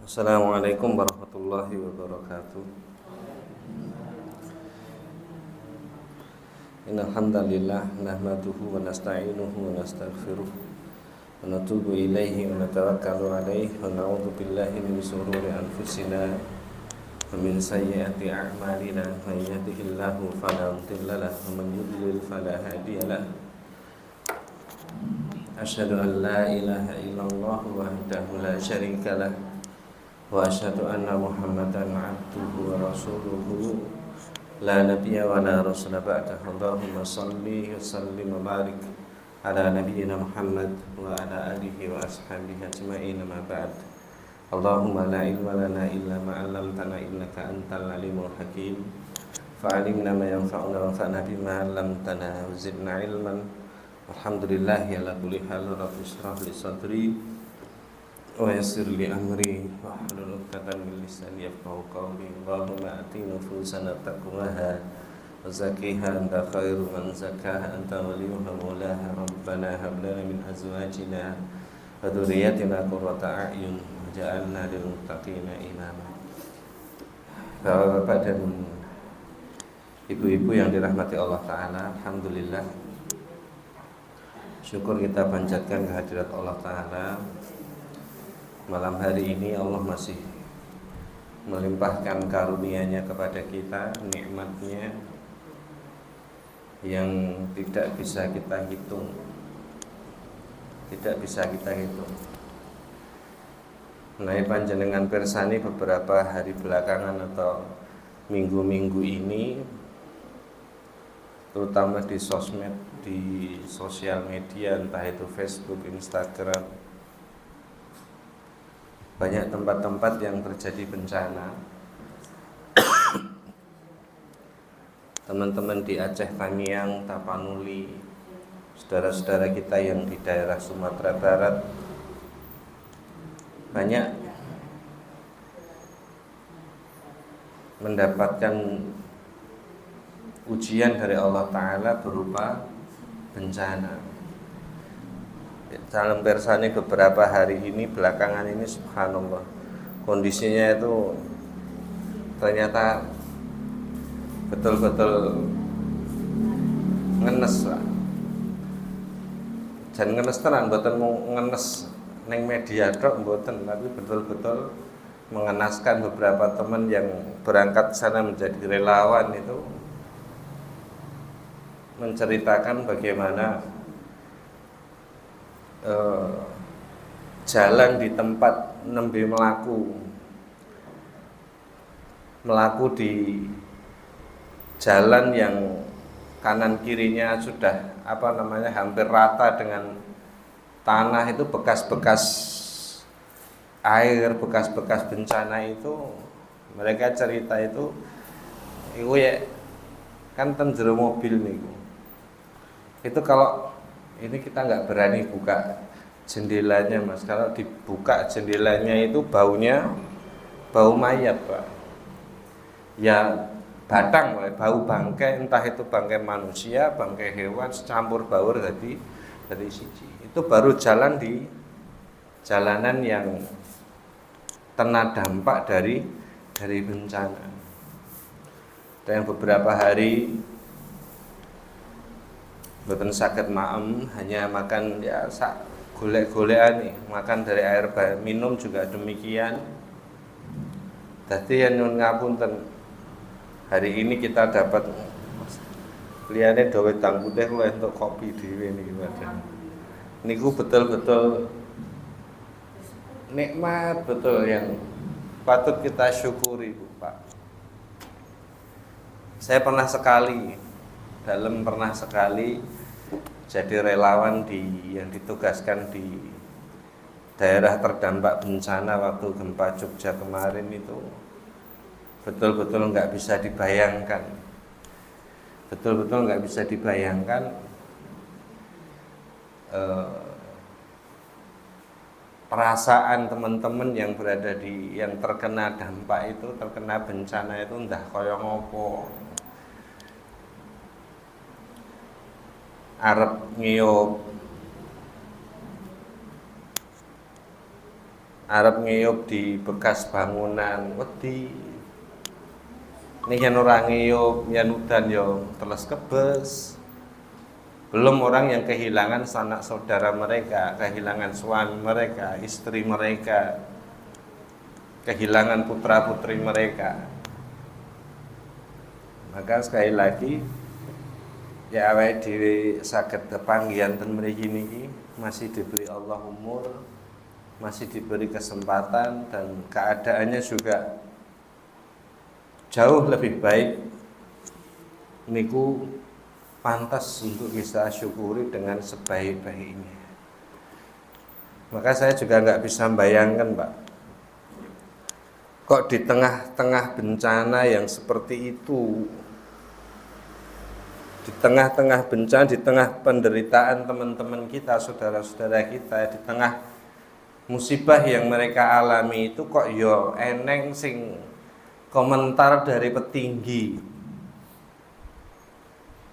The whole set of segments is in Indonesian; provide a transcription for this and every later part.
Assalamualaikum warahmatullahi wabarakatuh. Innal hamdalillah nahmaduhu wa nasta'inuhu wa nastaghfiruh wa natubu ilaihi wa natawakkalu alaihi wa na'udzu billahi min shururi anfusina wa min sayyiati a'malina. May yahdihillahu fala mudilla lahu wa man yudlil fala hadiya lahu. Asyhadu an la ilaha illallah wahdahu la syarika lahu wa asyhadu anna Muhammadan abduhu wa rasuluhu la nabiyya wa la rasula ba'dahu. Allahumma shalli wa sallim wa barik ala nabiyyina Muhammad wa ala alihi wa ashabihi ajma'in, ma ba'd. Allahumma la ilma lana illa ma 'allamtana innaka antal alimul hakim. Fa'alimna ma yanfa'una wa anfa'na bima 'allamtana wa zidna ilman. Alhamdulillah ya la kulli hal. Rabbi shrah li sadri wa yassir li amri wa hlul 'uqdatam min lisani yafqahu qawli. Allahumma ati nufusana taqwaha wa zakkiha anta khairu man zakkaha anta waliyuha maulaha. Rabbana hab lana min azwajina wa dhurriyyatina qurrata a'yun waj'alna lil muttaqina imama. Bapak-bapak dan ibu-ibu yang dirahmati Allah Ta'ala, alhamdulillah, syukur kita panjatkan kehadirat Allah Ta'ala. Malam hari ini Allah masih melimpahkan karunia-Nya kepada kita, nikmat-Nya yang tidak bisa kita hitung. Tidak bisa kita hitung. Menawi panjenengan pirsani beberapa hari belakangan atau minggu-minggu ini, terutama di sosmed, di sosial media, entah itu Facebook, Instagram, banyak tempat-tempat yang terjadi bencana. Teman-teman di Aceh, Tamiang, Tapanuli, saudara-saudara kita yang di daerah Sumatera Barat, banyak mendapatkan ujian dari Allah Ta'ala berupa bencana. Dalam persani beberapa hari ini, belakangan ini, subhanallah, kondisinya itu ternyata betul-betul ngenes lah. Dan ngenes tenan, mboten mau ngenes neng media tok mboten, tapi betul-betul mengenaskan. Beberapa teman yang berangkat sana menjadi relawan itu menceritakan bagaimana jalan di tempat nembe melaku di jalan yang kanan kirinya sudah hampir rata dengan tanah, itu bekas-bekas air, bekas-bekas bencana itu. Mereka cerita itu ya kan tenjero mobil nih. Itu kalau ini kita nggak berani buka jendelanya, Mas. Kalau dibuka jendelanya itu baunya bau mayat, Pak. Ya batang, bau bangkai, entah itu bangkai manusia, bangkai hewan, campur baur dari siji. Itu baru jalan di jalanan yang kena dampak dari bencana. Dan beberapa hari mboten saged maem, hanya makan ya sak golek-golekan nih, makan dari air minum juga demikian. Dadi yen ngapunten, hari ini kita dapat liyane dawe tang putih kula entuk kopi dhewe niki padahal. Niku betul-betul nikmat betul yang patut kita syukuri, Bu, Pak. Saya pernah sekali jadi relawan yang ditugaskan di daerah terdampak bencana waktu gempa Jogja kemarin. Itu betul-betul nggak bisa dibayangkan, perasaan teman-teman yang berada yang terkena dampak itu, terkena bencana itu, ndah kaya ngopo. Arep ngiyup arep ngeyup di bekas bangunan wedi. Nih yang orang ngeyup, yang udan yo teles kebes. Belum orang yang kehilangan sanak saudara mereka, kehilangan suami mereka, istri mereka, kehilangan putra-putri mereka. Maka sekali lagi ya awake dhewe saged kepanggihan ten mriki niki masih diberi Allah umur, masih diberi kesempatan dan keadaannya juga jauh lebih baik niku pantas untuk bisa syukuri dengan sebaik-baiknya. Maka saya juga nggak bisa membayangkan, Pak, kok di tengah-tengah bencana yang seperti itu, di tengah-tengah bencana, di tengah penderitaan teman-teman kita, saudara-saudara kita, di tengah musibah yang mereka alami itu kok yo eneng sing komentar dari petinggi,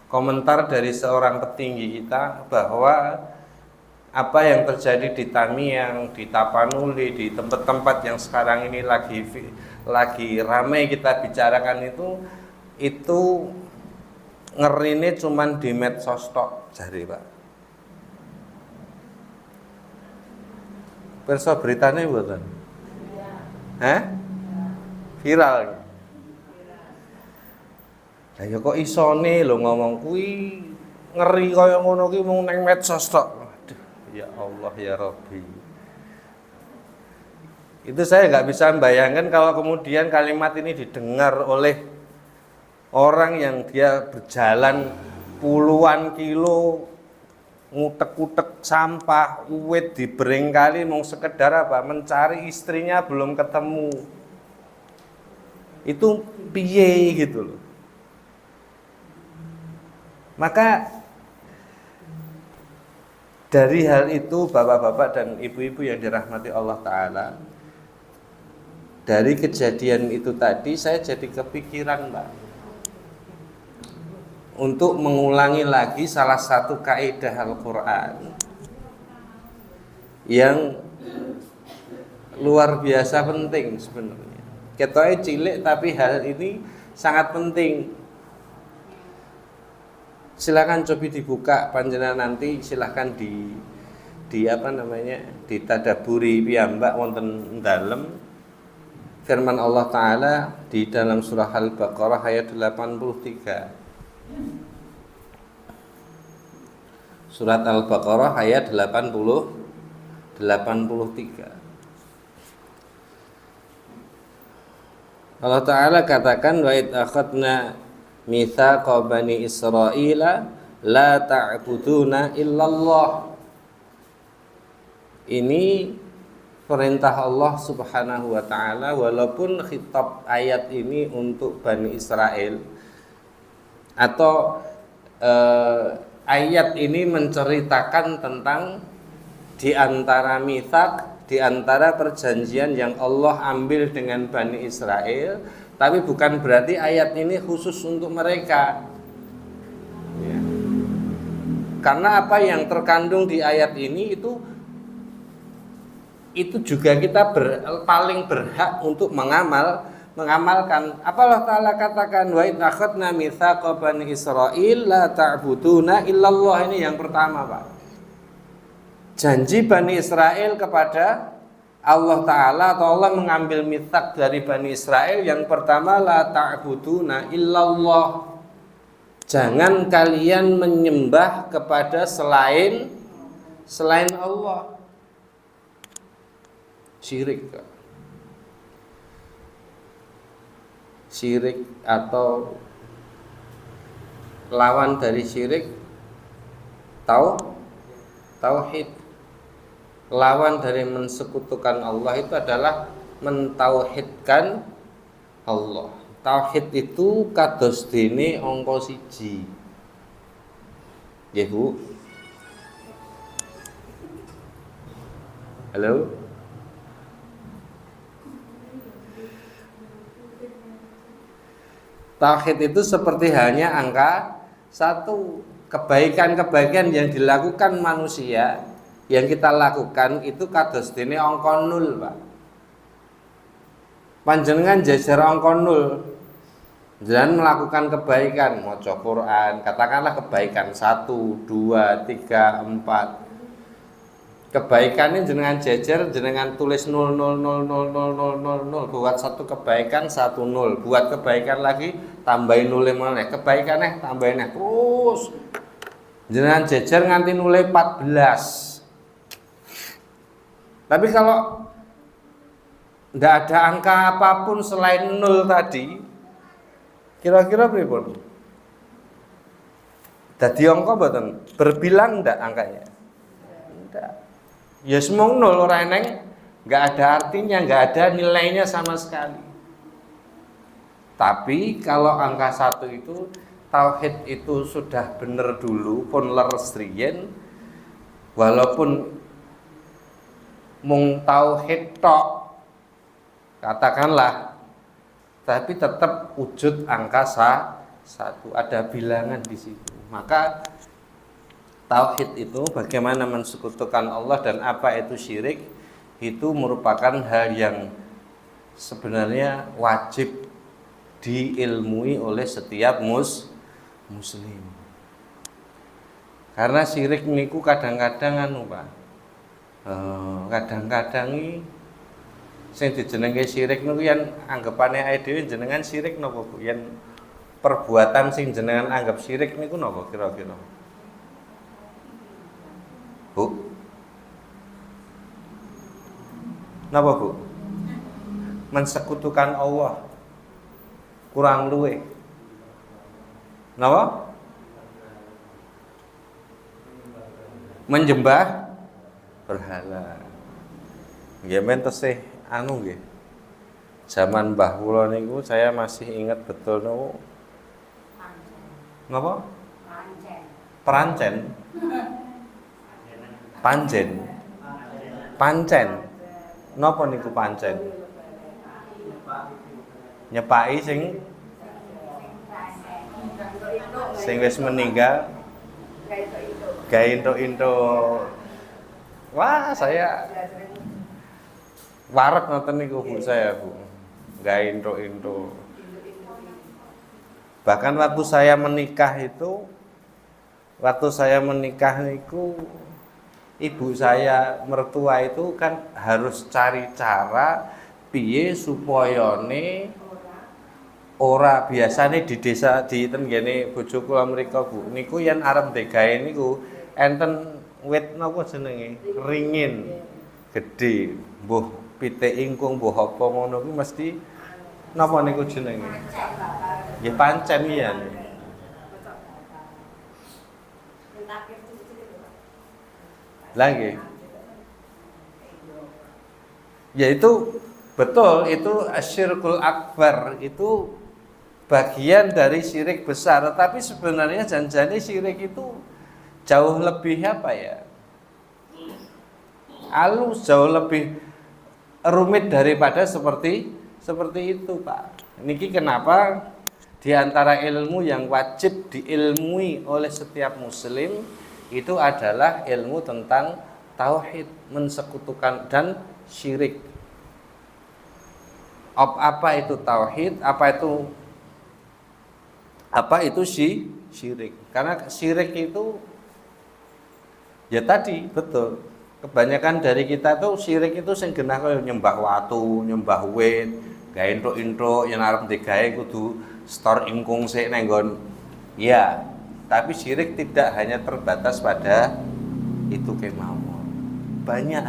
komentar dari seorang petinggi kita bahwa apa yang terjadi di Tamiang, di Tapanuli, di tempat-tempat yang sekarang ini lagi ramai kita bicarakan itu ngerine cuman di medsos tok jare, Pak. Perso beritane mboten? Hah? Viral. Lah ya kok isone lho ngomong kuwi ngeri kaya ngono ki mung nang medsos tok. Aduh, ya Allah ya Rabbi. Itu saya nggak bisa membayangkan kalau kemudian kalimat ini didengar oleh orang yang dia berjalan puluhan kilo ngutek-utek sampah, uwit di Berengkali mau sekedar apa? Mencari istrinya belum ketemu. Itu piye gitu loh. Maka dari hal itu bapak-bapak dan ibu-ibu yang dirahmati Allah Ta'ala, dari kejadian itu tadi saya jadi kepikiran, Pak, untuk mengulangi lagi salah satu kaidah Al-Quran yang luar biasa penting sebenarnya. Ketoke cilik tapi hal ini sangat penting. Silakan coba dibuka panjenengan nanti, silakan di apa namanya, ditadaburi piyambak wonten dalem firman Allah Ta'ala di dalam surah Al-Baqarah ayat 83. Surat Al-Baqarah ayat 83. Allah Ta'ala katakan wa id akhadna mitsaqa bani Israila la ta'buduna illallah. Ini perintah Allah Subhanahu wa taala, walaupun khitab ayat ini untuk Bani Israel atau ayat ini menceritakan tentang di antara mitsak, di antara perjanjian yang Allah ambil dengan Bani Israel, tapi bukan berarti ayat ini khusus untuk mereka ya. Karena apa yang terkandung di ayat ini itu juga kita paling berhak untuk mengamalkan. Apa Allah Ta'ala katakan wa id akhadna mitsaqa bani Israil la ta'buduna illallah. Ini yang pertama, Pak. Janji Bani Israel kepada Allah Ta'ala, atau Allah mengambil mitsak dari Bani Israel. Yang pertama, la ta'buduna illallah. Jangan kalian menyembah kepada selain Allah. Syirik. Syirik atau lawan dari syirik tauhid. Lawan dari mensekutukan Allah itu adalah mentauhidkan Allah. Tauhid itu kados dene angka 1. Nggih, Bu. Halo. Tauhid itu seperti halnya angka 1. Kebaikan-kebaikan yang dilakukan manusia, yang kita lakukan itu kados dene angka 0, Pak. Panjenengan jejer angka 0. Jangan melakukan kebaikan, maca Quran, katakanlah kebaikan 1, 2, 3, 4. Kebaikan ini jenengan jejer, jenengan tulis 0, 0, 0, 0, 0, 0, 0, buat satu kebaikan 1 0, buat kebaikan lagi tambahin 0 mana, kebaikan tambahin terus. Jenengan jejer nganti 14. Tapi kalau tidak ada angka apapun selain 0 tadi, kira-kira pripun? Dadi angka mboten? Berbilang ndak angkanya? Ndak. Ya semua 0 ora eneng, enggak ada artinya, enggak ada nilainya sama sekali. Tapi kalau angka 1 itu tauhid itu sudah bener dulu pun leres riyen, walaupun mung tauhid tok katakanlah, tapi tetap wujud angka 1, ada bilangan di situ. Maka tauhid itu bagaimana mensekutukan Allah dan apa itu syirik, itu merupakan hal yang sebenarnya wajib diilmui oleh setiap muslim. Karena syirik niku kadang-kadang Pak. Kadang-kadang sing dijenenge syirik niku yen anggapane ae dhewe jenengan syirik napa Bu? Yen perbuatan sing jenengan anggap syirik niku napa kira-kira? Bu? Napa Bu? Mensekutukan Allah. Kurang luwe. Napa? Menjembah berhala. Nggih men tesih anu nggih. Zaman Mbah kula niku saya masih ingat betul niku. Napa? Perancen. Pancen. Napa niku pancen? Nyepaki sing wis meninggal. Gawe entuk-entuk. Wah, saya waret ngoten niku Bu saya, Bu. Gawe entuk-entuk. Bahkan waktu saya menikah niku ibu saya mertua itu kan harus cari cara piye supayane ora biasane di desa di tenggene bojo kula mriku Bu niku yen arep degawe niku enten wit napa jenenge ringin gedhe mbuh pitik ingkung mbuh apa ngono kuwi mesti napa niku jenenge nggih pancen iya lagi ya itu betul, itu asyirkul akbar, itu bagian dari syirik besar. Tapi sebenarnya janjane syirik itu jauh lebih apa ya, halus, jauh lebih rumit daripada seperti itu Pak. Niki kenapa di antara ilmu yang wajib diilmui oleh setiap muslim itu adalah ilmu tentang tauhid, mensekutukan dan syirik. Apa itu tauhid, apa itu syirik. Karena syirik itu ya tadi betul. Kebanyakan dari kita tuh syirik itu sing genah kaya nyembah watu, nyembah wit, gawe entuk-entuk yen arep digawe kudu stor ingkung sik nang nggon. Ya, tapi syirik tidak hanya terbatas pada itu kemawon. Banyak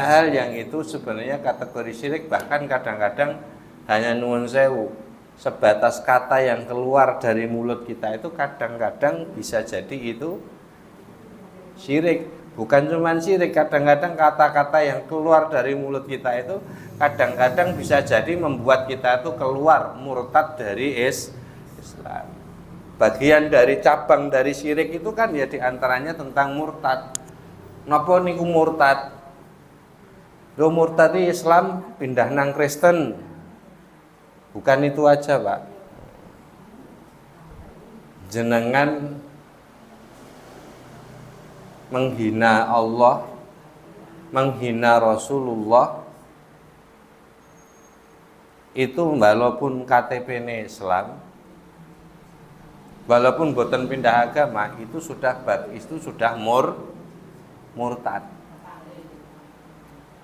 hal yang itu sebenarnya kategori syirik, bahkan kadang-kadang hanya nuwun sewu sebatas kata yang keluar dari mulut kita itu kadang-kadang bisa jadi itu syirik. Bukan cuma syirik, kadang-kadang kata-kata yang keluar dari mulut kita itu kadang-kadang bisa jadi membuat kita itu keluar murtad dari Islam. Bagian dari cabang dari syirik itu kan ya diantaranya tentang murtad. Napa niku murtad? Lo murtad Islam pindah nang Kristen. Bukan itu aja Pak. Jenengan menghina Allah, menghina Rasulullah, itu walaupun KTP-ne Islam, walaupun boten pindah agama, itu sudah murtad.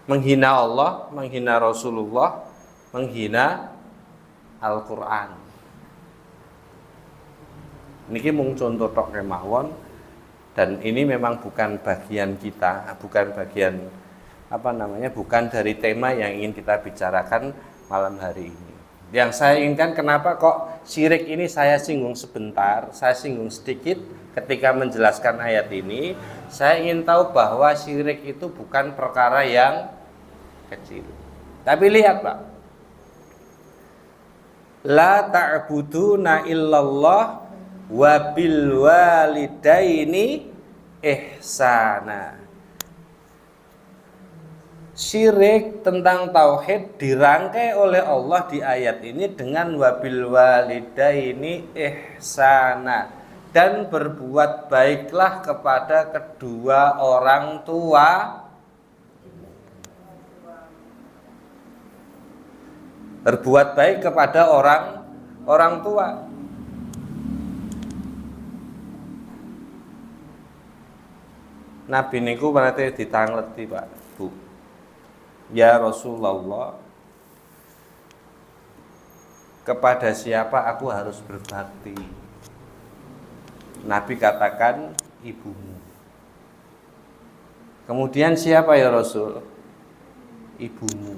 Menghina Allah, menghina Rasulullah, menghina Al-Qur'an. Niki mung contoh tok kemawon, dan ini memang bukan bagian kita, bukan bagian bukan dari tema yang ingin kita bicarakan malam hari ini. Yang saya inginkan, kenapa kok syirik ini saya singgung sebentar, saya singgung sedikit ketika menjelaskan ayat ini. Saya ingin tahu bahwa syirik itu bukan perkara yang kecil. Tapi lihat Pak, la ta'buduna illallah wa bil walidaini ihsana. Syirik tentang tauhid dirangkai oleh Allah di ayat ini dengan wabil walidaini ihsana, dan berbuat baiklah kepada kedua orang tua. Berbuat baik kepada orang tua. Nabi niku berarti ditangleti Pak, Bu. Ya Rasulullah, kepada siapa aku harus berbakti? Nabi katakan ibumu. Kemudian siapa ya Rasul? Ibumu.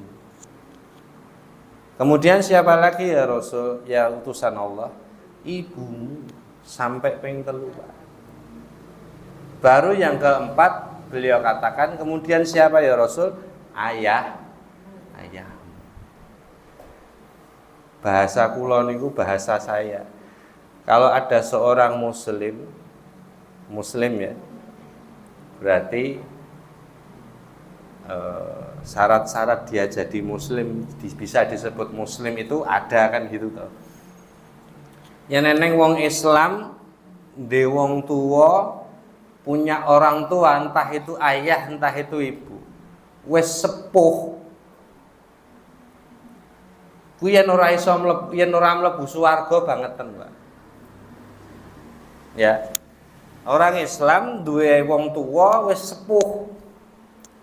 Kemudian siapa lagi ya Rasul, ya utusan Allah? Ibumu. Sampai ping 3 Pak. Baru yang keempat beliau katakan, kemudian siapa ya Rasul? Ayah. Bahasa kula niku bahasa saya. Kalau ada seorang muslim ya, berarti syarat-syarat dia jadi muslim, bisa disebut muslim itu ada kan gitu toh. Ya neneng wong Islam, de wong tua, punya orang tua, entah itu ayah entah itu ibu, wis sepuh, kuwi yen ora iso mlebu swarga bangeten, Pak. Ya. Orang Islam duwe wong tua wis sepuh.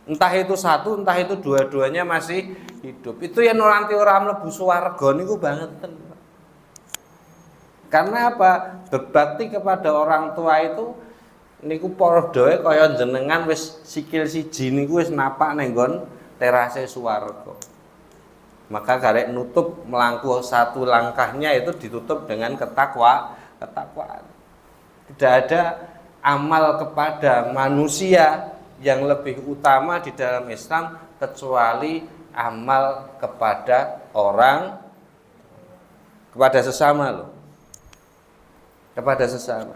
Entah itu satu, entah itu dua-duanya masih hidup. Itu yang nanti orang mlebu swarga niku bangeten. Karena apa? Berbakti kepada orang tua itu niku padha kaya jenengan wis sikil siji niku wis napak ning nggon terase swarga. Maka garek nutup melangkah satu langkahnya itu ditutup dengan ketakwaan. Tidak ada amal kepada manusia yang lebih utama di dalam Islam kecuali amal kepada sesama loh. Kepada sesama.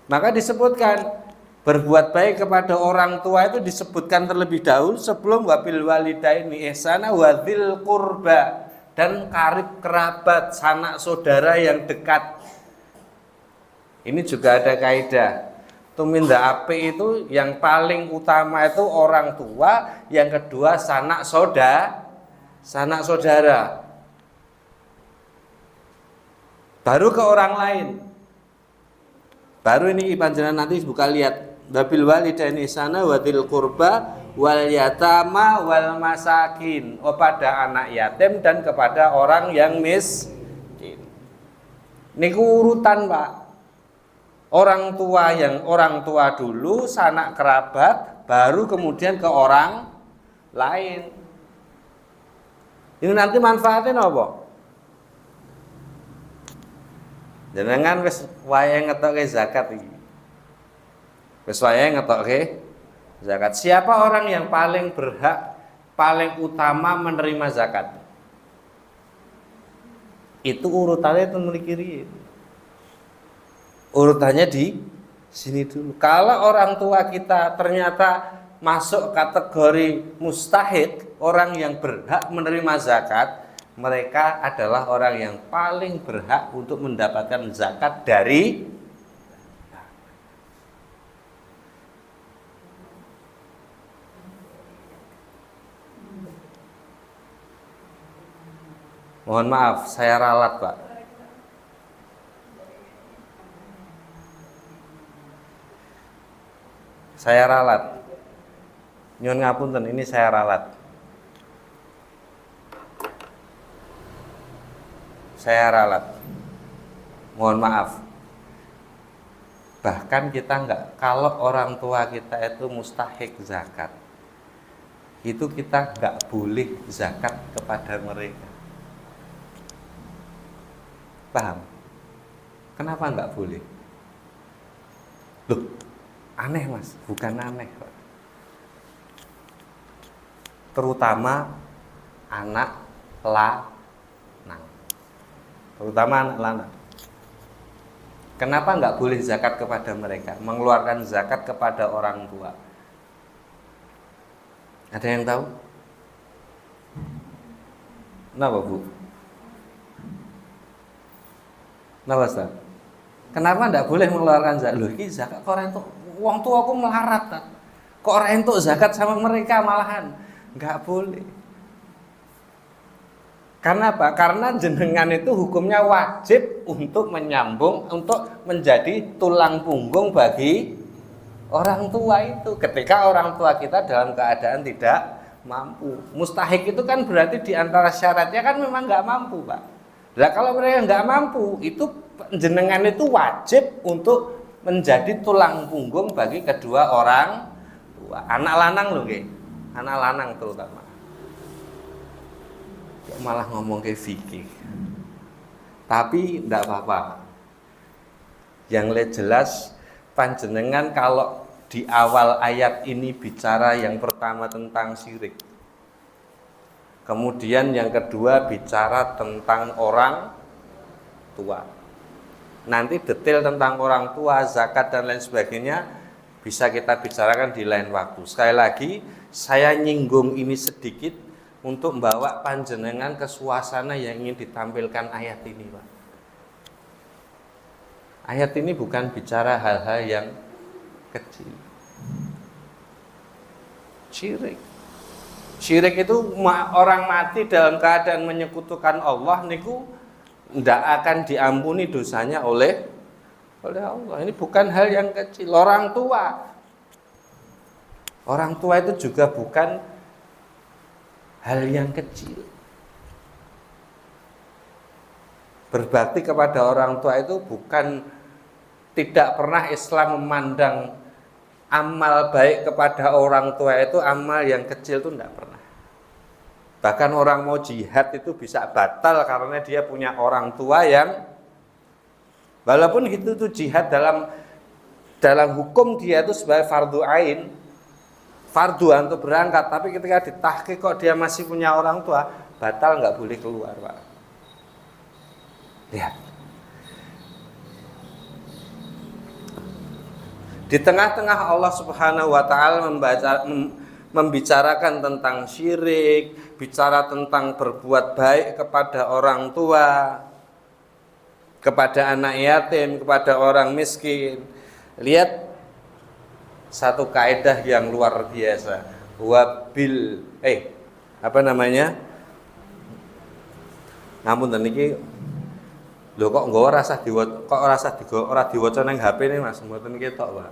Maka disebutkan berbuat baik kepada orang tua itu disebutkan terlebih dahulu sebelum wabil walidaini ihsana wadzil qurba, dan karib kerabat, sanak saudara yang dekat. Ini juga ada kaidah. Tuminda ape itu yang paling utama itu orang tua, yang kedua sanak saudara. Baru ke orang lain. Baru ini panjenengan nanti buka lihat wabil walidaini ihsana wadzil qurba wal yatama wal masakin. Pada anak yatim dan kepada orang yang miskin. Niku urutan, Pak. Orang tua dulu, sanak kerabat, baru kemudian ke orang lain. Ini nanti manfaatnya apa? Jenengan wis wayahe ngetokke zakat iki. Wis wayahe ngetokke zakat. Siapa orang yang paling berhak, paling utama menerima zakat? Itu urutannya itu mulai kiri. Urutannya di sini dulu. Kalau orang tua kita ternyata masuk kategori mustahid, orang yang berhak menerima zakat, mereka adalah orang yang paling berhak untuk mendapatkan zakat dari Mohon maaf, saya ralat, Pak. Saya ralat. Nyun ngapunten, ini saya ralat. Saya ralat. Mohon maaf. Bahkan kita enggak, kalau orang tua kita itu mustahik zakat, itu kita enggak boleh zakat kepada mereka. Paham? Kenapa enggak boleh? Loh, aneh Mas, bukan aneh kok. Terutama anak lanang. Terutama anak lanang. Kenapa enggak boleh zakat kepada mereka? Mengeluarkan zakat kepada orang tua. Ada yang tahu? Kenapa, Bu? Kenapa, Ustaz? Kenapa enggak boleh mengeluarkan zakat? Loh, ini zakat kok orang itu wong tua aku melarat kan? Kok orang itu zakat sama mereka malahan? Enggak boleh. Karena apa? Karena jenengan itu hukumnya wajib untuk menyambung, untuk menjadi tulang punggung bagi orang tua itu. Ketika orang tua kita dalam keadaan tidak mampu. Mustahik itu kan berarti diantara syaratnya kan memang nggak mampu, Pak. Nah kalau mereka nggak mampu, itu jenengan itu wajib untuk menjadi tulang punggung bagi kedua orang tua. Anak lanang loh, anak lanang terutama. Malah ngomong ke fikih. Tapi tidak apa-apa. Yang jelas panjenengan kalau di awal ayat ini bicara yang pertama tentang syirik. Kemudian yang kedua bicara tentang orang tua. Nanti detail tentang orang tua, zakat dan lain sebagainya bisa kita bicarakan di lain waktu. Sekali lagi saya nyinggung ini sedikit untuk membawa panjenengan ke suasana yang ingin ditampilkan ayat ini, Pak. Ayat ini bukan bicara hal-hal yang kecil. Syirik. Syirik itu orang mati dalam keadaan menyekutukan Allah niku ndak akan diampuni dosanya oleh Allah. Ini bukan hal yang kecil. Orang tua itu juga bukan hal yang kecil. Berbakti kepada orang tua itu bukan, tidak pernah Islam memandang amal baik kepada orang tua itu amal yang kecil, itu tidak pernah. Bahkan orang mau jihad itu bisa batal karena dia punya orang tua yang, walaupun itu jihad dalam hukum dia itu sebagai fardu ain, fardu untuk berangkat, tapi ketika ditahqiq kok dia masih punya orang tua, batal, nggak boleh keluar, Pak. Lihat. Di tengah-tengah Allah Subhanahu wa taala membicarakan tentang syirik, bicara tentang berbuat baik kepada orang tua, kepada anak yatim, kepada orang miskin. Lihat satu kaidah yang luar biasa. Wabil Namun niki lho kok nggawa ora diwaca nang HP ne Mas, mboten ketok, Pak.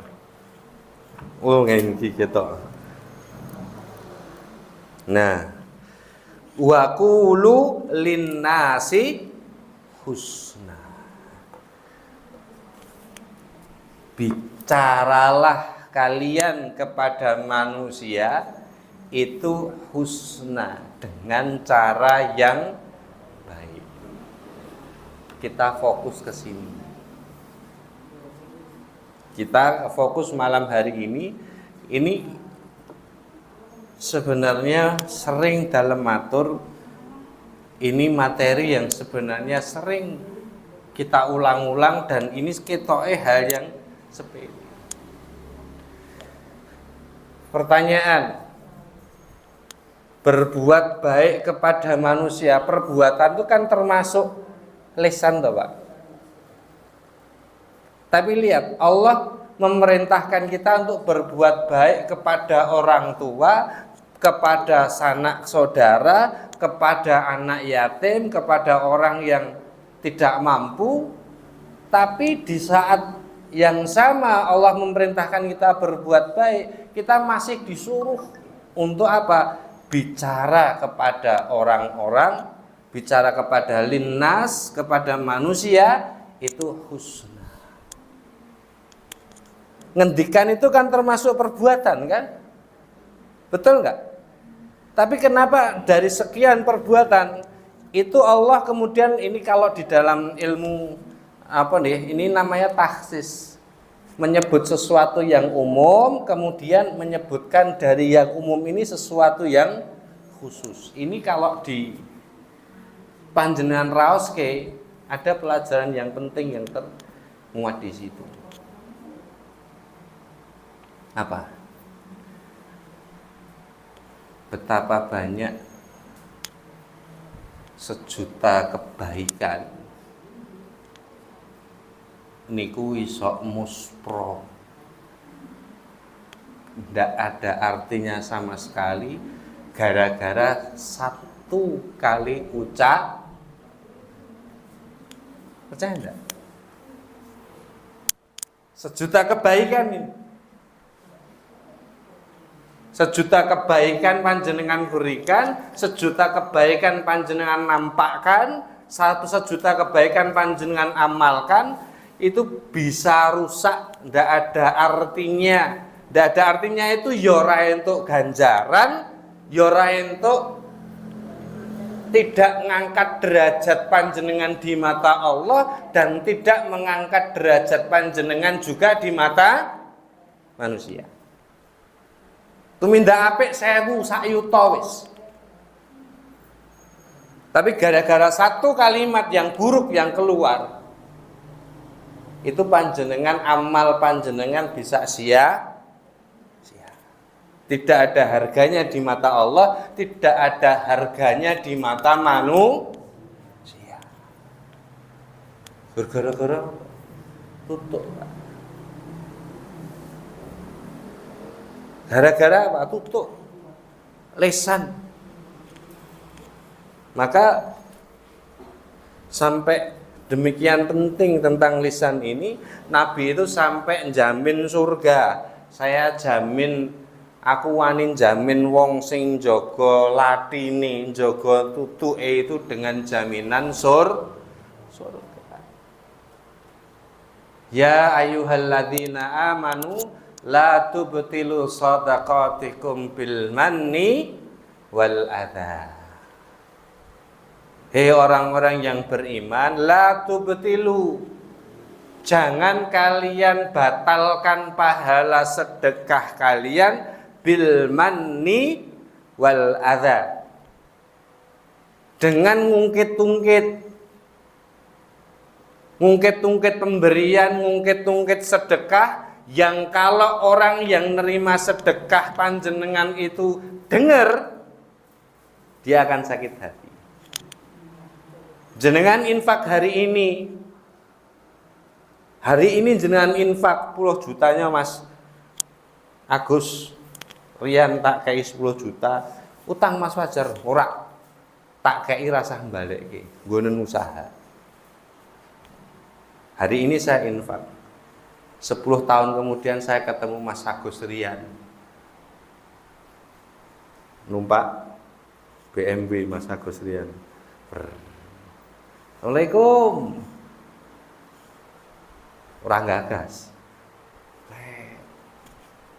Oh, ngene iki ketok. Nah, wa qulu linnasi husna. Bicaralah kalian kepada manusia itu husna, dengan cara yang baik. Kita fokus ke sini. Kita fokus malam hari ini sebenarnya sering dalam matur, ini materi yang sebenarnya sering kita ulang-ulang dan ini ketoke hal yang sepele. Pertanyaan, berbuat baik kepada manusia, perbuatan itu kan termasuk lisan toh, Pak. Tapi lihat, Allah memerintahkan kita untuk berbuat baik kepada orang tua kepada sanak saudara, kepada anak yatim, kepada orang yang tidak mampu. Tapi di saat yang sama Allah memerintahkan kita berbuat baik, kita masih disuruh untuk apa? Bicara kepada orang-orang, bicara kepada linnas, kepada manusia, itu husna. Ngendikan itu kan termasuk perbuatan kan? Betul nggak? Tapi kenapa dari sekian perbuatan itu Allah kemudian, ini kalau di dalam ilmu apa nih? Ini namanya taksis. Menyebut sesuatu yang umum, kemudian menyebutkan dari yang umum ini sesuatu yang khusus. Ini kalau di panjenengan raoske ada pelajaran yang penting yang termuat di situ. Apa? Betapa banyak sejuta kebaikan niku iso muspro, ndak ada artinya sama sekali gara-gara satu kali ucap. Percaya enggak? Sejuta kebaikan ini, sejuta kebaikan panjenengan berikan, sejuta kebaikan panjenengan nampakkan, sejuta kebaikan panjenengan amalkan, itu bisa rusak, ndak ada artinya. Ndak ada artinya itu yora untuk ganjaran, yora untuk tidak mengangkat derajat panjenengan di mata Allah, dan tidak mengangkat derajat panjenengan juga di mata manusia. Tumindak apik 1000 sak yuta wis. Tapi gara-gara satu kalimat yang buruk yang keluar, itu panjenengan, amal panjenengan bisa sia-sia. Tidak ada harganya di mata Allah, tidak ada harganya di mata manusia. Gara-gara tutup. Gara-gara apa? Tutup lisan. Maka sampai demikian penting tentang lisan ini, Nabi itu sampai jamin surga. Saya jamin, aku wani jamin wong sing jaga latine, jaga tutuke itu dengan jaminan surga. Ya ayyuhalladzina amanu la tubtilu shadaqatikum bil manni wal adha. Hei orang-orang yang beriman, la tubtilu, jangan kalian batalkan pahala sedekah kalian bil manni wal adha, dengan ngungkit-ungkit pemberian, ngungkit-ungkit sedekah, yang kalau orang yang nerima sedekah panjenengan itu dengar, dia akan sakit hati. Jenengan infak hari ini jenengan infak 10 jutanya Mas Agus Rian, tak kei 10 juta, utang Mas wajar ora, tak kei rasa balekke, nggonen usaha. Hari ini saya infak, 10 tahun kemudian saya ketemu Mas Agus Rian, numpak BMW Mas Agus Rian. Assalamualaikum. Orang gagas.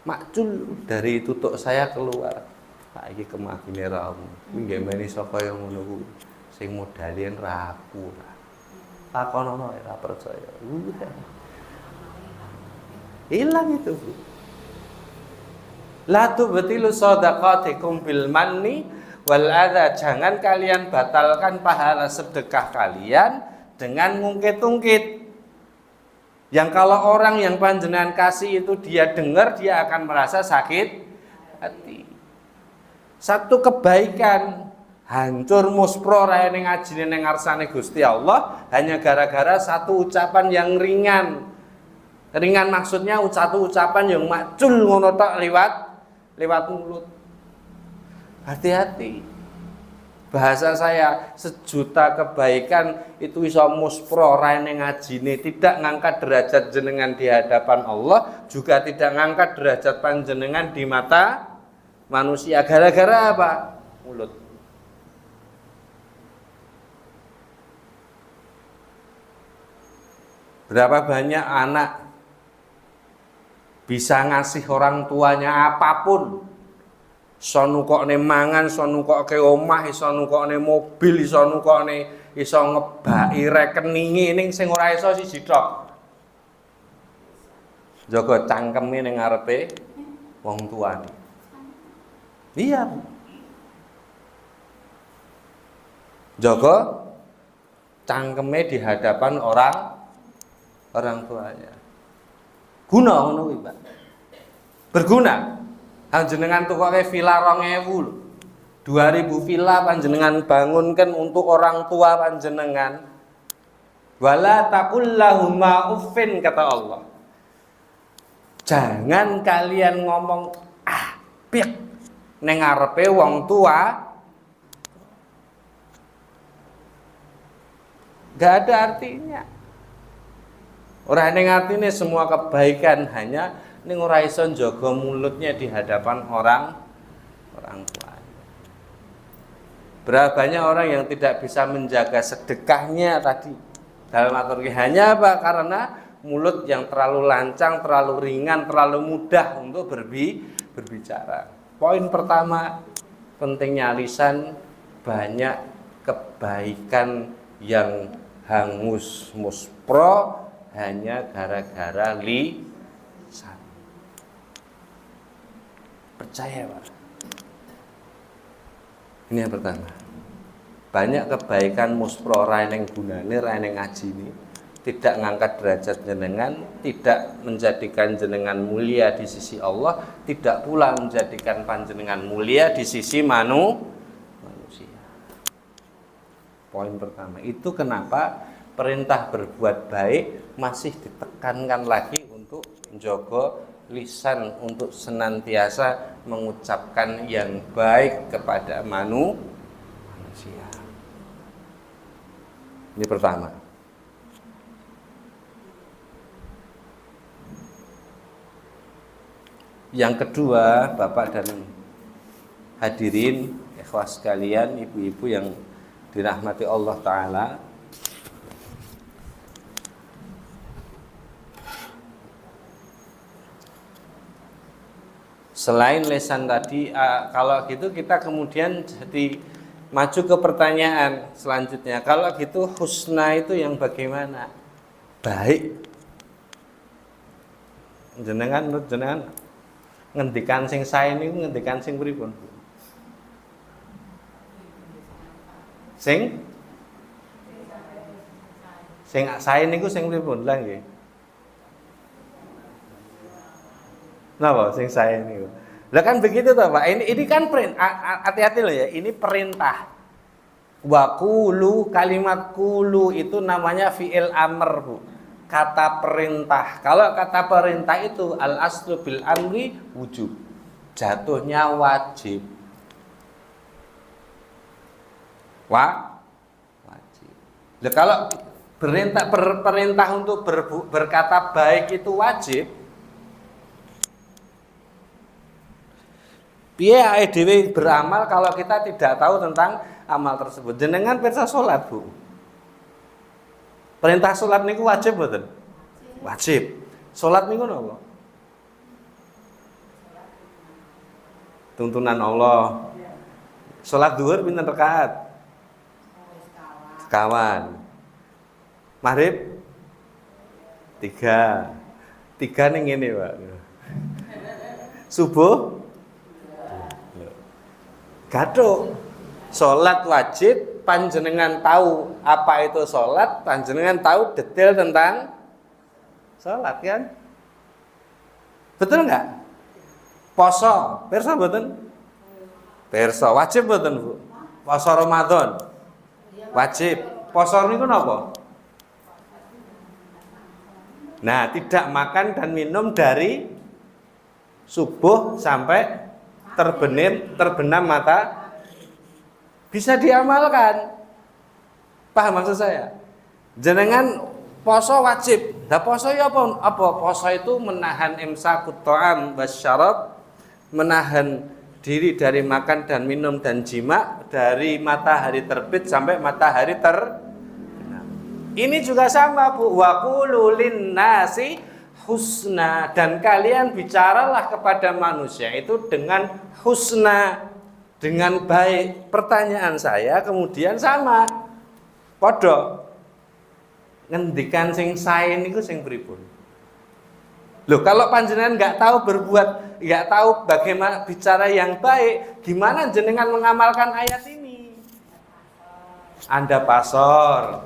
Makcul dari tutuk saya keluar. Pak iki kemagine ramu. Kuwi nggih saka yang ngono kuwi. Sing modalien raku. Takonono ora percaya. Hilang itu, Bu. La tubtilu shadaqatikum bil manni wal adha, jangan kalian batalkan pahala sedekah kalian dengan ngungkit-ungkit. Yang kalau orang yang panjenengan kasih itu dia dengar, dia akan merasa sakit hati. Satu kebaikan hancur muspro rae ning ajine ning ngarsane Gusti Allah hanya gara-gara satu ucapan yang ringan. Ringan maksudnya satu ucapan yang macul ngono tok lewat mulut. Hati-hati. Bahasa saya, 1.000.000 kebaikan itu iso muspro raine ngajine, tidak ngangkat derajat jenengan di hadapan Allah, juga tidak ngangkat derajat panjenengan di mata manusia. Gara-gara apa? Mulut. Berapa banyak anak bisa ngasih orang tuanya apapun, iso nukokne mangan, iso nukokke omah, iso nukokne mobil, iso nukokne, iso ngebaki rekeninge, ning sing ora iso siji tok. Jaga cangkeme ning ngarepe wong tuane. Iya. Jaga cangkeme di hadapan orang tuanya. Guna ngono kuwi, Pak. Berguna. Panjenengan tukoke villa 2000 2000 villa panjenengan bangunkan untuk orang tua panjenengan. Wala taqul lahumma uffin, kata Allah. Jangan kalian ngomong pik ning ngarepe wong tua. Gak ada artinya. Ora ning artine semua kebaikan, hanya ning ora iso njaga mulutnya di hadapan orang tuanya. Berapa banyak orang yang tidak bisa menjaga sedekahnya tadi dalam atur hanya apa? Karena mulut yang terlalu lancang, terlalu ringan, terlalu mudah untuk berbicara. Poin pertama, pentingnya lisan. Banyak kebaikan yang hangus muspro hanya gara-gara lisan. Percaya, Pak. Ini yang pertama. Banyak kebaikan muspro ra ning gunane, ra ning ngajine, tidak ngangkat derajat jenengan, tidak menjadikan jenengan mulia di sisi Allah, tidak pula menjadikan panjenengan mulia di sisi manusia. Poin pertama. Itu kenapa perintah berbuat baik masih ditekankan lagi untuk menjaga lisan, untuk senantiasa mengucapkan yang baik kepada manusia. Ini pertama. Yang kedua, Bapak dan hadirin, ikhwas sekalian, ibu-ibu yang dirahmati Allah Ta'ala, selain lisan tadi, kalau gitu kita kemudian jadi maju ke pertanyaan selanjutnya. Kalau gitu husna itu yang bagaimana? Baik. Jenengan ngendikan sing sae niku ngendikan sing pripun? Sing sae niku sing pripun? Lah nggih. Napa sing sae niku? Lah kan begitu toh, Pak. Ini kan hati-hati loh ya, ini perintah. Wa qulu, kalimat qulu itu namanya fi'il amr, Bu. Kata perintah. Kalau kata perintah itu al aslu bil amri wujub. Jatuhnya wajib. Wajib. Lah kalau perintah untuk berkata baik itu wajib, piye awake dhewe beramal kalau kita tidak tahu tentang amal tersebut? Jenengan pirsa salat, Bu. Perintah salat niku wajib mboten? Wajib. Salat niku napa? Tuntunan Allah. Salat zuhur pinten rakaat? Sekawan. Maghrib 3. 3 ning ngene, Pak. Subuh gathuk. Salat wajib, panjenengan tahu apa itu salat, panjenengan tahu detail tentang salat kan? Betul enggak? Poso, pirsa mboten? Pirsa, wajib mboten, Bu? Poso Ramadan. Wajib. Poso niku napa? Nah, tidak makan dan minum dari subuh sampai terbenam mata, bisa diamalkan. Paham maksud saya? Jenengan poso wajib. Nah poso ya apa? Poso itu menahan imsakut ta'am wasyarab, menahan diri dari makan dan minum dan jima dari matahari terbit sampai matahari terbenam. Ini juga sama Bu. Wa qulu linnasi husna, dan kalian bicaralah kepada manusia itu dengan husna, dengan baik. Pertanyaan saya kemudian sama, podo ngendikan sing sae niku sing pripun? Loh, kalau panjenengan nggak tahu berbuat, nggak tahu bagaimana bicara yang baik, gimana jenengan mengamalkan ayat ini? Anda pasor,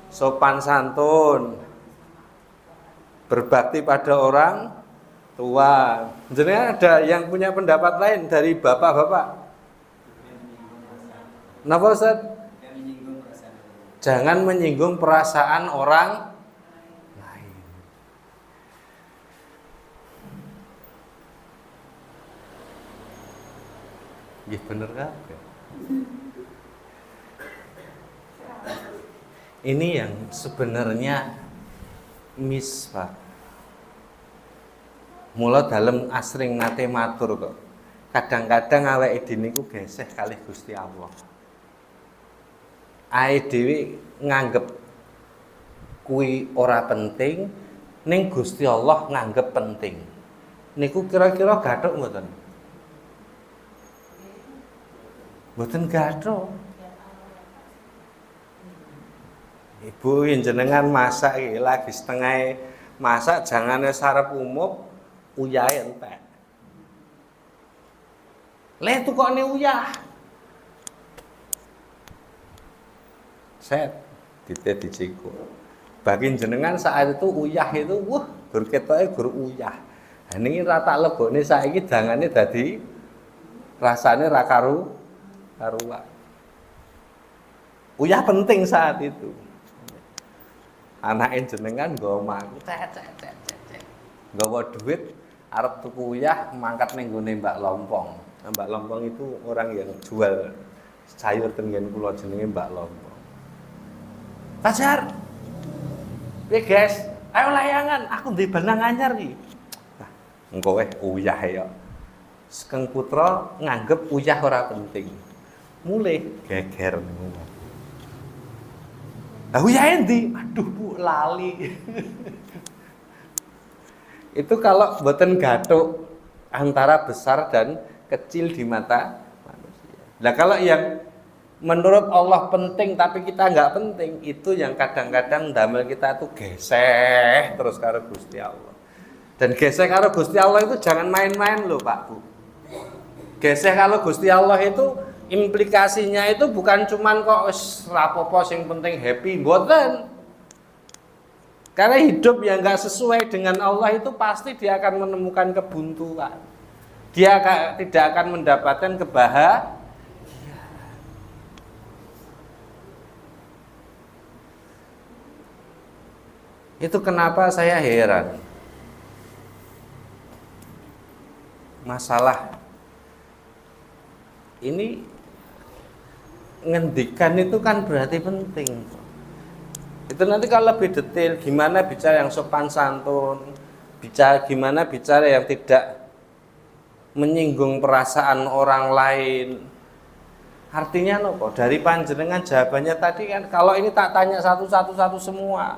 sopan santun, berbakti pada orang tua. Jenengan ada yang punya pendapat lain dari bapak-bapak? Napa Ustaz? Jangan menyinggung perasaan orang lain. Ya bener kan? Ini yang sebenarnya miss, Pak. Mula dalem asring nate matur kok. Kadang-kadang awake dhewe niku geseh kalih Gusti Allah. Awake dhewe nganggep kuwi ora penting, ning Gusti Allah nganggep penting. Niku kira-kira gathuk mboten? Mboten gathuk. Ibu jenengan masak iki lagi setengah masak, jangane sarep umup, uyahe entek. Le tukokne uyah. Set dicikuk. Bagi jenengan saat itu uyah itu, wah, gur ketoke gur uyah. Nah niki ra tak lebokne saiki dangane dadi rasane ra karuan. Uyah penting saat itu. Anake jenengan nggawa omahku nggawa duit arep tuku uyah mangkat ning gone Mbak Lompong. Nah, Mbak Lompong itu orang yang jual sayur tengen kula jenenge Mbak Lompong. Pacar. Piye, guys? Ayo layangan, aku ndek benang anyar iki. Nah, engko uyah ya. Sekeng putra nganggep uyah ora penting. Mulih geger ngono. Lah uyahe ndi? Aduh, Bu, lali. Itu kalau mboten gathuk antara besar dan kecil di mata manusia. Nah, kalau yang menurut Allah penting tapi kita nggak penting, itu yang kadang-kadang damel kita tuh geseh terus karo Gusti Allah. Dan geseh karo Gusti Allah itu jangan main-main loh, Pak Bu. Geseh kalau Gusti Allah itu implikasinya itu bukan cuman kok rapopo sing penting happy, mboten. Karena hidup yang nggak sesuai dengan Allah itu pasti dia akan menemukan kebuntuan. Dia tidak akan mendapatkan kebahagiaan. Itu kenapa saya heran. Masalah ini ngendikan itu kan berarti penting. Itu nanti kalau lebih detail gimana bicara yang sopan santun, gimana bicara yang tidak menyinggung perasaan orang lain. Artinya nopo? Dari panjenengan jawabannya tadi kan, kalau ini tak tanya satu semua,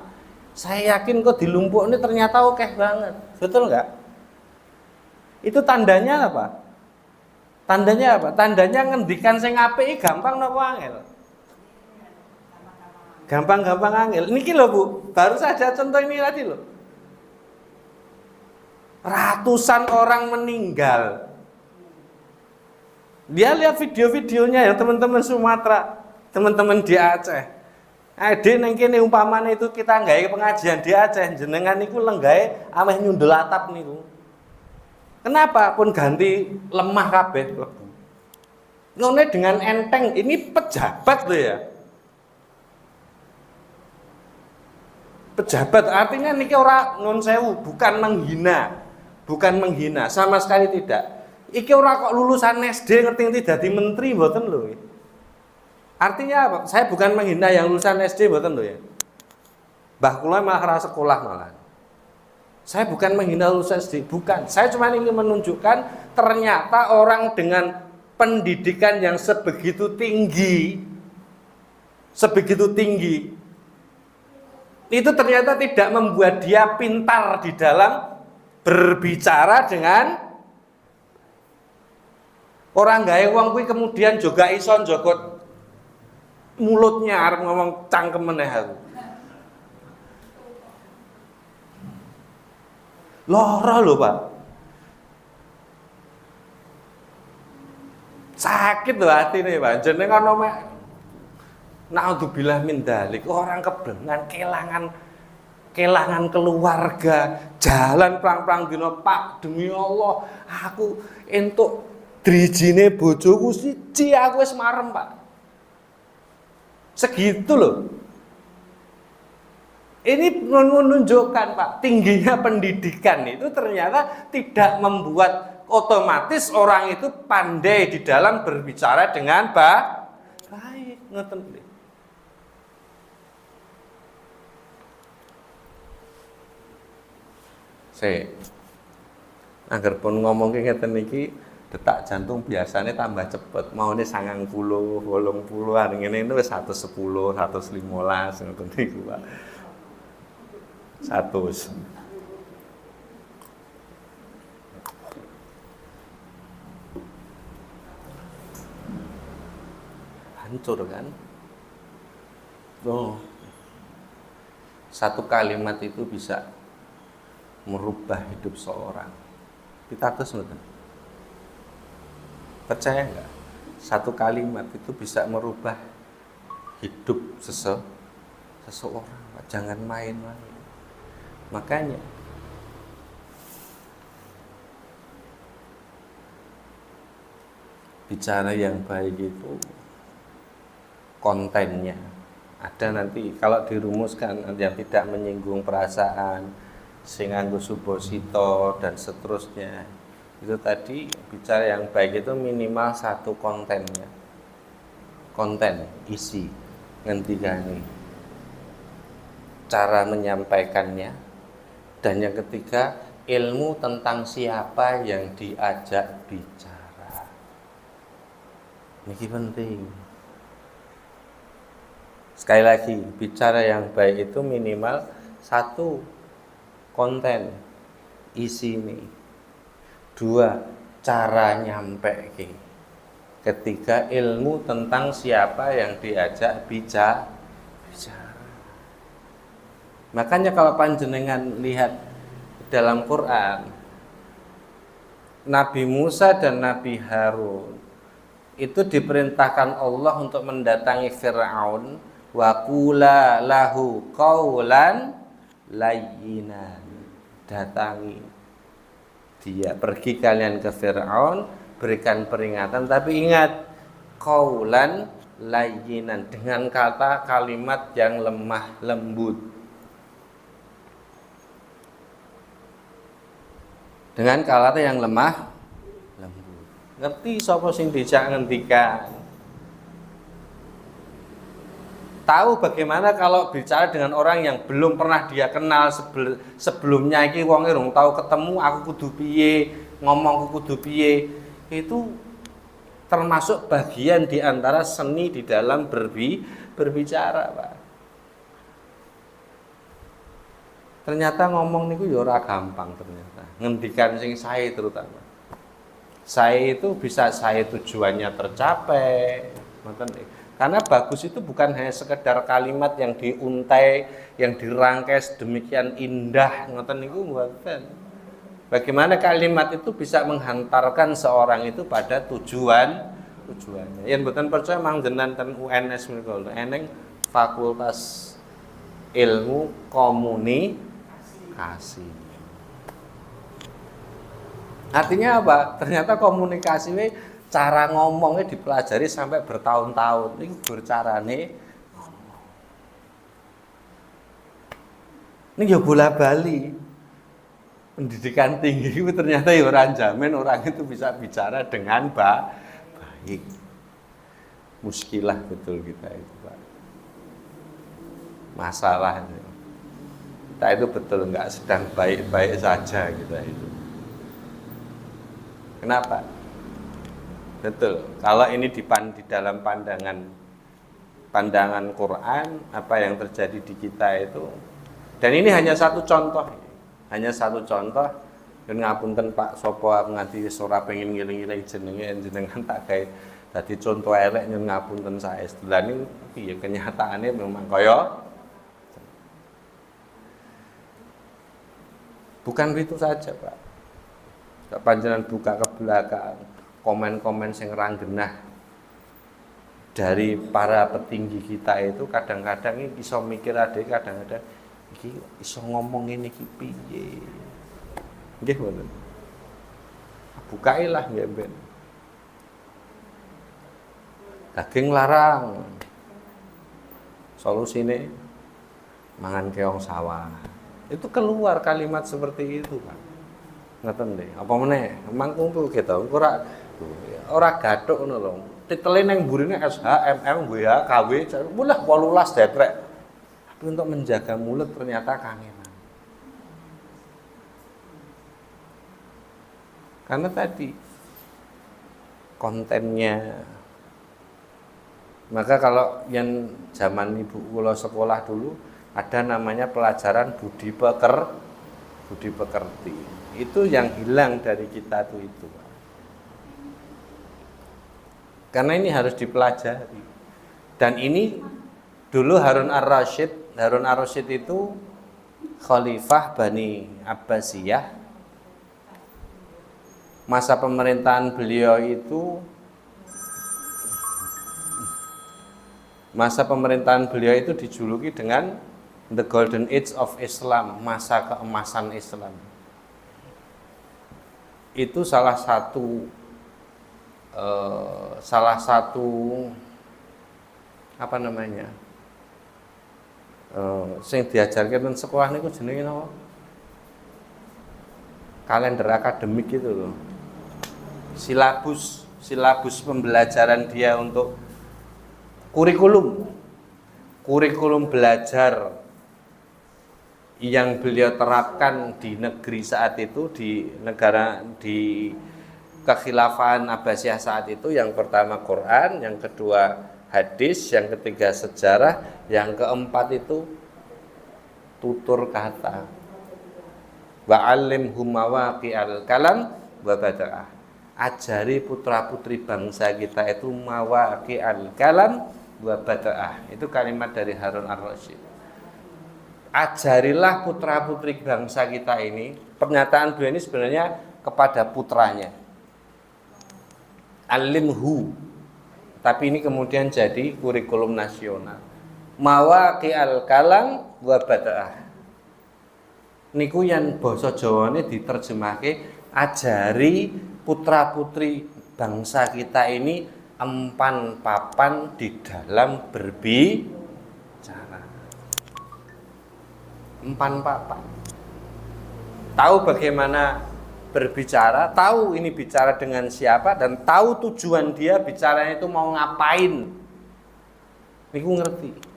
saya yakin kok di Lumpuk ini ternyata oke banget. Betul nggak? Itu tandanya apa? Tandanya apa? Tandanya ngendikan sing apik gampang napa angel? Gampang-gampang angel. Niki lho Bu, baru saja contoh ini tadi loh. Ratusan orang meninggal. Dia lihat video-videonya ya teman-teman Sumatera, teman-teman di Aceh. Ade nang kene umpamane itu kita nggawe pengajian di Aceh, jenengan niku lenggae ameh nyundul atap niku. Kenapa? Pun ganti lemah kabeh lebu. Ngene dengan enteng, ini pejabat loh ya. Pejabat artinya niki ora nun sewu, bukan menghina, sama sekali tidak. Iki ora kok lulusan SD ngerti-ngerti dadi menteri mboten lho. Artinya apa? Saya bukan menghina yang lulusan SD mboten lho ya. Mbah kula malah ra sekolah malah. Saya bukan menghina lulusan SD, bukan. Saya cuma ingin menunjukkan ternyata orang dengan pendidikan yang sebegitu tinggi itu ternyata tidak membuat dia pintar di dalam berbicara dengan orang gawe wong kuwi kemudian juga iso njogot mulutnya arep ngomong cangkem meneh aku. Lara lho, Pak. Sakit lho atine, Pak. Jenengan ono mek naudzubillah min dzalik, orang kebengan kelangan keluarga, jalan prang-prang dina, Pak, demi Allah, aku entuk drijine bojoku siji aku wis marem, Pak. Segitu loh. Ini menunjukkan, Pak, tingginya pendidikan itu ternyata tidak membuat otomatis orang itu pandai di dalam berbicara dengan baik. Ngoten. Agar pun ngomong ngeten iki detak jantung biasanya tambah cepet, maune 90, 80-an ngene itu wis 110, 115 ngoten niku, Pak. 100. Hancur kan? Oh. Satu kalimat itu bisa merubah hidup seorang. Kita terus nonton. Percaya nggak? Satu kalimat itu bisa merubah hidup seseorang. Jangan main-main. Makanya bicara yang baik itu kontennya ada nanti kalau dirumuskan yang tidak menyinggung perasaan, sing nganggo supposito dan seterusnya. Itu tadi bicara yang baik itu minimal satu kontennya. Konten, isi, ngendikane. Cara menyampaikannya. Dan yang ketiga, ilmu tentang siapa yang diajak bicara. Ini penting. Sekali lagi, bicara yang baik itu minimal satu, konten, isi ini. Dua, cara nyampe. Ketiga, ilmu tentang siapa yang diajak bicara. Makanya kalau panjenengan lihat dalam Quran, Nabi Musa dan Nabi Harun itu diperintahkan Allah untuk mendatangi Fir'aun, wa qula lahu qaulan layyinan. Datangi dia, pergi kalian ke Fir'aun, berikan peringatan, tapi ingat qaulan layyinan, dengan kata kalimat yang lemah lembut. Dengan kata yang lemah lembut. Ngerti sapa sing dijak ngendikan. Tahu bagaimana kalau bicara dengan orang yang belum pernah dia kenal sebelumnya iki wonge rung tahu ketemu, aku kudu piye, ngomong aku kudu piye. Itu termasuk bagian di antara seni di dalam berbicara, Pak. Ternyata ngomong niku ya ora gampang ternyata. Ngendikan sing sae terutama. Sae itu bisa sae tujuannya tercapai. Karena bagus itu bukan hanya sekedar kalimat yang diuntai, yang dirangkai sedemikian indah, ngoten niku mboten. Bagaimana kalimat itu bisa menghantarkan seorang itu pada tujuannya. Yen mboten percaya mang jenengan ten UNS menika eneng Fakultas Ilmu Komunikasi. Artinya apa? Ternyata komunikasi cara ngomongnya dipelajari sampai bertahun-tahun. Ini bercarane ngomong. Ini ya bola bali. pendidikan tinggi itu ternyata ya orang jamin orang itu bisa bicara dengan baik. Muskilah betul kita itu, Pak. Masalah itu. Kita itu betul enggak sedang baik-baik saja kita itu. Kenapa? Betul. Kalau ini di dalam pandangan Quran, apa yang terjadi di kita itu, dan ini hanya satu contoh. Hanya satu contoh. Dan ngapunten Pak Sopo aku nganti ora pengen ngiling-ngiling jenengan tak gawe dadi contoh elek nyun ngapunten saestu. Lah niku piye kenyataane memang kaya bukan itu saja, Pak. Panjenengan buka ke belakang komen-komen sing ranggenah dari para petinggi kita itu kadang-kadang ini iso mikir adek, kadang-kadang iki iso ngomong ini iki piye. Nggih ngoten. Bukailah nggih ben. Daging larang. Solusine mangan keong sawah. Itu keluar kalimat seperti itu, Pak. Ngeten deh. Apa meneh? Emang kumpul gitu. Ora gathuk ngono lho. Titele ning mburine SHMM WH KW mulah 18 detrek. Tapi untuk menjaga mulut ternyata kangenan. Karena tadi kontennya. Maka kalau yang zaman ibu kula sekolah dulu ada namanya pelajaran budi pekerti. Itu yang hilang dari kita tuh itu. Karena ini harus dipelajari. Dan ini dulu Harun ar-Rasyid itu khalifah Bani Abbasiyah. Masa pemerintahan beliau itu dijuluki dengan The Golden Age of Islam, masa keemasan Islam. Itu salah satu apa namanya? Sing diajarkan nang sekolah niku jenenge napa? Kalender akademik itu loh. Silabus pembelajaran dia untuk kurikulum belajar yang beliau terapkan di negeri saat itu, di kekhilafahan Abbasiyah saat itu, yang pertama Quran, yang kedua hadis, yang ketiga sejarah, yang keempat itu tutur kata. Wa'allimhum mawaqi'al kalam wa bada'ah. Ajari putra-putri bangsa kita itu mawaqi'al kalam wa bada'ah. Itu kalimat dari Harun ar-Rasyid. Ajarilah putra-putri bangsa kita ini. Pernyataan beliau ini sebenarnya kepada putranya. Alimhu. Tapi ini kemudian jadi kurikulum nasional. Mawaqi'al kalam wa bada'ah. Niku yang basa Jawane diterjemahke, ajari putra-putri bangsa kita ini empan papan di dalam berbicara. Empan papan. Tahu bagaimana berbicara, tahu ini bicara dengan siapa, dan tahu tujuan dia bicaranya itu mau ngapain. Niku ngerti.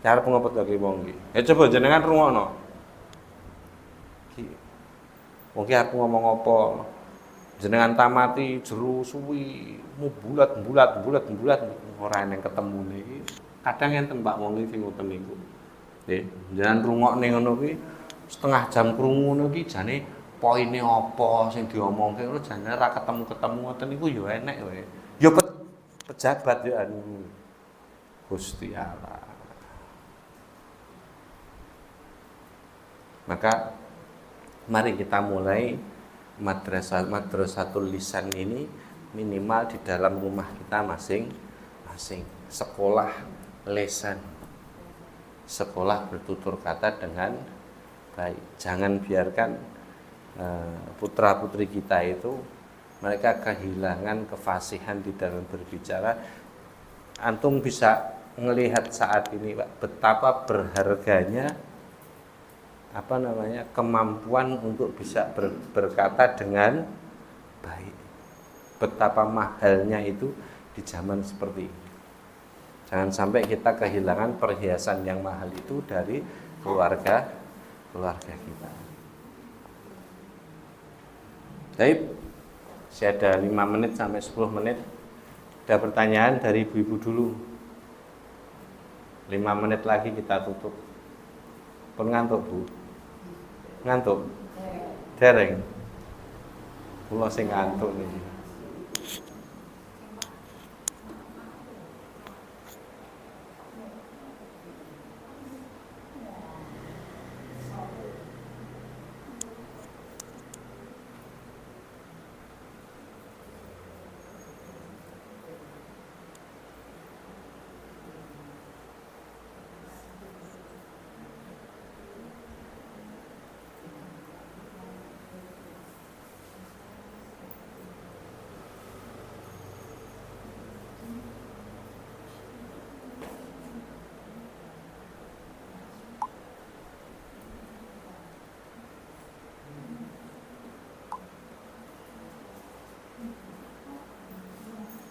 Cara pengopot lagi wong iki. Coba jenengan rungokno. Iki. Wong iki aku ngomong apa? Jenengan tamati jero suwi, bulat ora neng ketemune iki. Kadang enten Pak wong iki sing ngoten niku. Nggih, jenengan rungokne ngono kuwi setengah jam krungu ngono iki jane poine apa sing diomongke ngono jane ora ketemu-ketemu ngoten niku ya enek wae. Ya pejabat ya anu Gusti Allah. Maka mari kita mulai madrasatul lisan ini minimal di dalam rumah kita masing-masing. Sekolah lisan, sekolah bertutur kata dengan baik. Jangan biarkan putra-putri kita itu mereka kehilangan kefasihan di dalam berbicara. Antum bisa melihat saat ini Pak, betapa berharganya kemampuan untuk bisa berkata dengan baik. Betapa mahalnya itu di zaman seperti ini. Jangan sampai kita kehilangan perhiasan yang mahal itu dari keluarga kita. Baik, masih ada 5 menit sampai 10 menit. Ada pertanyaan dari ibu-ibu dulu. 5 menit lagi kita tutup. Pun ngantuk, Bu? Ngantuk? Dereng? Kula sing ngantuk niki.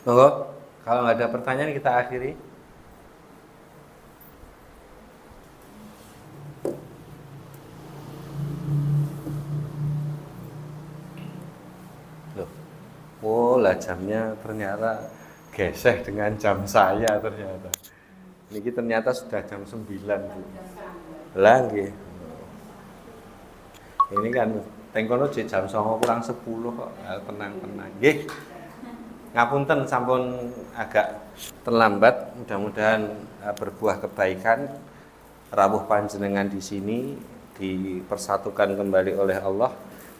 Monggo, kalau nggak ada pertanyaan kita akhiri. Loh, oh lah jamnya ternyata geseh dengan jam saya ternyata. Ini ternyata sudah jam 9, Bu. Lah nggih. Ini kan tengkono jam 09.10 kok, tenang-tenang. Nggih. Ngapunten sampun agak terlambat, mudah-mudahan berbuah kebaikan. Rawuh panjenengan di sini dipersatukan kembali oleh Allah,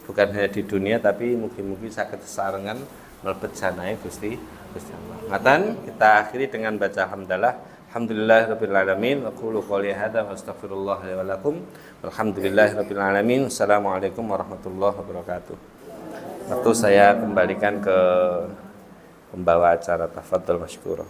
bukan hanya di dunia tapi mungkin saged sesarengan mlebet janahe Gusti Allah. Ngaten kita akhiri dengan baca hamdalah. Alhamdulillahirabbil alamin. Aqulu qouli hadza wa astaghfirullah li wa lakum. Walhamdulillahirabbil alamin. Assalamualaikum warahmatullahi wabarakatuh. Waktu saya kembalikan ke pembawa acara, tafadhol masykurah.